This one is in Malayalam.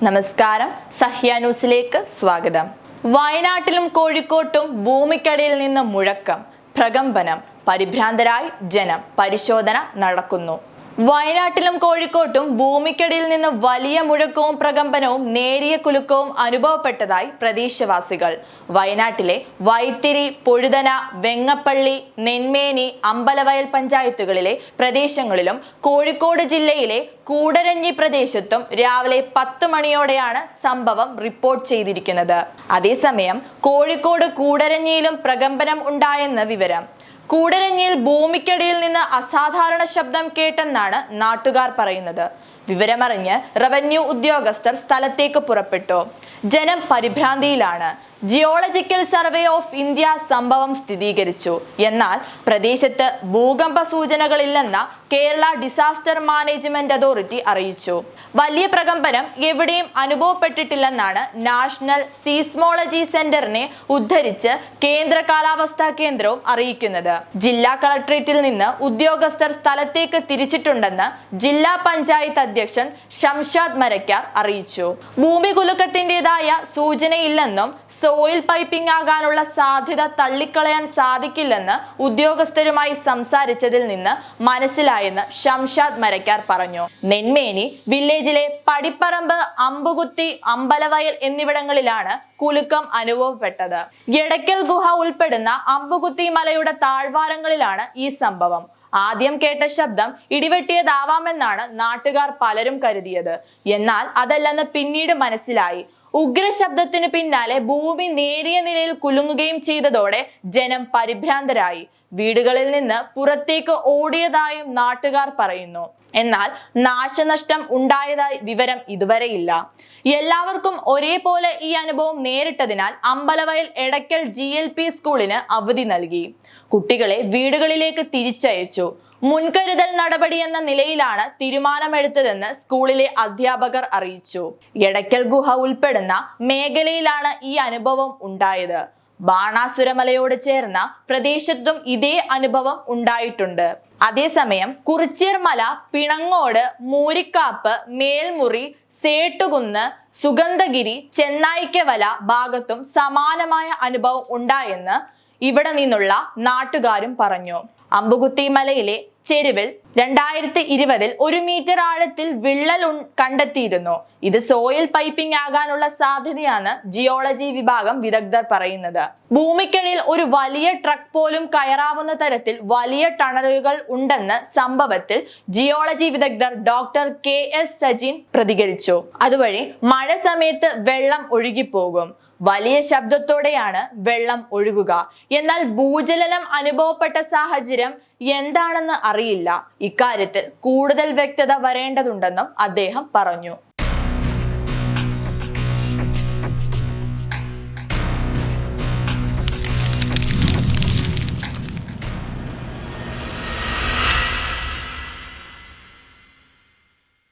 നമസ്കാരം, സഹ്യ ന്യൂസിലേക്ക് സ്വാഗതം. വയനാട്ടിലും കോഴിക്കോട്ടും ഭൂമിക്കടിയിൽ നിന്ന് മുഴക്കം, പ്രകമ്പനം, പരിഭ്രാന്തരായി ജനം, പരിശോധന നടക്കുന്നു. വയനാട്ടിലും കോഴിക്കോട്ടും ഭൂമിക്കടിയിൽ നിന്ന് വലിയ മുഴക്കവും പ്രകമ്പനവും നേരിയ കുലുക്കവും അനുഭവപ്പെട്ടതായി പ്രദേശവാസികൾ. വയനാട്ടിലെ വൈത്തിരി, പൊഴുതന, വെങ്ങപ്പള്ളി, നെന്മേനി, അമ്പലവയൽ പഞ്ചായത്തുകളിലെ പ്രദേശങ്ങളിലും കോഴിക്കോട് ജില്ലയിലെ കൂടരഞ്ഞി പ്രദേശത്തും രാവിലെ 10 മണിയോടെയാണ് സംഭവം റിപ്പോർട്ട് ചെയ്തിരിക്കുന്നത്. അതേസമയം കോഴിക്കോട് കൂടരഞ്ഞിയിലും പ്രകമ്പനം ഉണ്ടായെന്ന് വിവരം. കൂടരഞ്ഞിയിൽ ഭൂമിക്കടിയിൽ നിന്ന് അസാധാരണ ശബ്ദം കേട്ടെന്നാണ് നാട്ടുകാർ പറയുന്നത്. വിവരമറിഞ്ഞ് റവന്യൂ ഉദ്യോഗസ്ഥർ സ്ഥലത്തേക്ക് പുറപ്പെട്ടു. ജനം പരിഭ്രാന്തിയിലാണ്. ജിയോളജിക്കൽ സർവേ ഓഫ് ഇന്ത്യ സംഭവം സ്ഥിരീകരിച്ചു. എന്നാൽ പ്രദേശത്ത് ഭൂകമ്പ സൂചനകളില്ലെന്ന കേരള ഡിസാസ്റ്റർ മാനേജ്മെന്റ് അതോറിറ്റി അറിയിച്ചു. വലിയ പ്രകമ്പനം എവിടെയും അനുഭവപ്പെട്ടിട്ടില്ലെന്നാണ് നാഷണൽ സീസ്മോളജി സെന്ററിനെ ഉദ്ധരിച്ച് കേന്ദ്ര കാലാവസ്ഥാ കേന്ദ്രവും അറിയിക്കുന്നത്. ജില്ലാ കളക്ടറേറ്റിൽ നിന്ന് ഉദ്യോഗസ്ഥർ സ്ഥലത്തേക്ക് തിരിച്ചിട്ടുണ്ടെന്ന് ജില്ലാ പഞ്ചായത്ത് അധ്യക്ഷൻ ഷംഷാദ് മരക്കാർ അറിയിച്ചു. ഭൂമി കുലുക്കത്തിൻ്റെതായ സൂചനയില്ലെന്നും സോയിൽ പൈപ്പിംഗ് ആകാനുള്ള സാധ്യത തള്ളിക്കളയാൻ സാധിക്കില്ലെന്ന് ഉദ്യോഗസ്ഥരുമായി സംസാരിച്ചതിൽ നിന്ന് മനസ്സിലായെന്ന് ഷംഷാദ് മരക്കാർ പറഞ്ഞു. നെന്മേനി വില്ലേജിലെ പടിപ്പറമ്പ്, അമ്പുകുത്തി, അമ്പലവയൽ എന്നിവിടങ്ങളിലാണ് കുലുക്കം അനുഭവപ്പെട്ടത്. എടയ്ക്കൽ ഗുഹ ഉൾപ്പെടുന്ന അമ്പുകുത്തി മലയുടെ താഴ്വാരങ്ങളിലാണ് ഈ സംഭവം. ആദ്യം കേട്ട ശബ്ദം ഇടിവെട്ടിയതാവാമെന്നാണ് നാട്ടുകാർ പലരും കരുതിയത്. എന്നാൽ അതല്ലെന്ന് പിന്നീട് മനസ്സിലായി. ഉഗ്രശബ്ദത്തിന് പിന്നാലെ ഭൂമി നേരിയ നിലയിൽ കുലുങ്ങുകയും ചെയ്തതോടെ ജനം പരിഭ്രാന്തരായി വീടുകളിൽ നിന്ന് പുറത്തേക്ക് ഓടിയതായും നാട്ടുകാർ പറയുന്നു. എന്നാൽ നാശനഷ്ടം ഉണ്ടായതായി വിവരം ഇതുവരെയില്ല. എല്ലാവർക്കും ഒരേപോലെ ഈ അനുഭവം നേരിട്ടതിനാൽ അമ്പലവയൽ എടയ്ക്കൽ GLP സ്കൂളിന് അവധി നൽകി. കുട്ടികളെ വീടുകളിലേക്ക് തിരിച്ചയച്ചു. മുൻകരുതൽ നടപടി എന്ന നിലയിലാണ് തീരുമാനമെടുത്തതെന്ന് സ്കൂളിലെ അധ്യാപകർ അറിയിച്ചു. എടയ്ക്കൽ ഗുഹ ഉൾപ്പെടുന്ന മേഖലയിലാണ് ഈ അനുഭവം ഉണ്ടായത്. ബാണാസുരമലയോട് ചേർന്ന പ്രദേശത്തും ഇതേ അനുഭവം ഉണ്ടായിട്ടുണ്ട്. അതേസമയം കുറിച്യർമല, പിണങ്ങോട്, മൂരിക്കാപ്പ്, മേൽമുറി, സേട്ടുകുന്ന്, സുഗന്ധഗിരി, ചെന്നായിക്കവല ഭാഗത്തും സമാനമായ അനുഭവം ഉണ്ടായെന്ന് ഇവിടെ നിന്നുള്ള നാട്ടുകാരും പറഞ്ഞു. അമ്പുകുത്തി മലയിലെ ചെരുവിൽ 2020 1 മീറ്റർ ആഴത്തിൽ വിള്ളൽ കണ്ടെത്തിയിരുന്നു. ഇത് സോയിൽ പൈപ്പിംഗ് ആകാനുള്ള സാധ്യതയാണ് ജിയോളജി വിഭാഗം വിദഗ്ധർ പറയുന്നത്. ഭൂമിക്കടിയിൽ ഒരു വലിയ ട്രക്ക് പോലും കയറാവുന്ന തരത്തിൽ വലിയ ടണലുകൾ ഉണ്ടെന്ന് സംഭവത്തിൽ ജിയോളജി വിദഗ്ധർ ഡോക്ടർ KS സജിൻ പ്രതികരിച്ചു. അതുവഴി മഴ സമയത്ത് വെള്ളം ഒഴുകിപ്പോകും. വലിയ ശബ്ദത്തോടെയാണ് വെള്ളം ഒഴുകുക. എന്നാൽ ഭൂചലനം അനുഭവപ്പെട്ട സാഹചര്യം എന്താണെന്ന് അറിയില്ല. ഇക്കാര്യത്തിൽ കൂടുതൽ വ്യക്തത വരേണ്ടതുണ്ടെന്നും അദ്ദേഹം പറഞ്ഞു.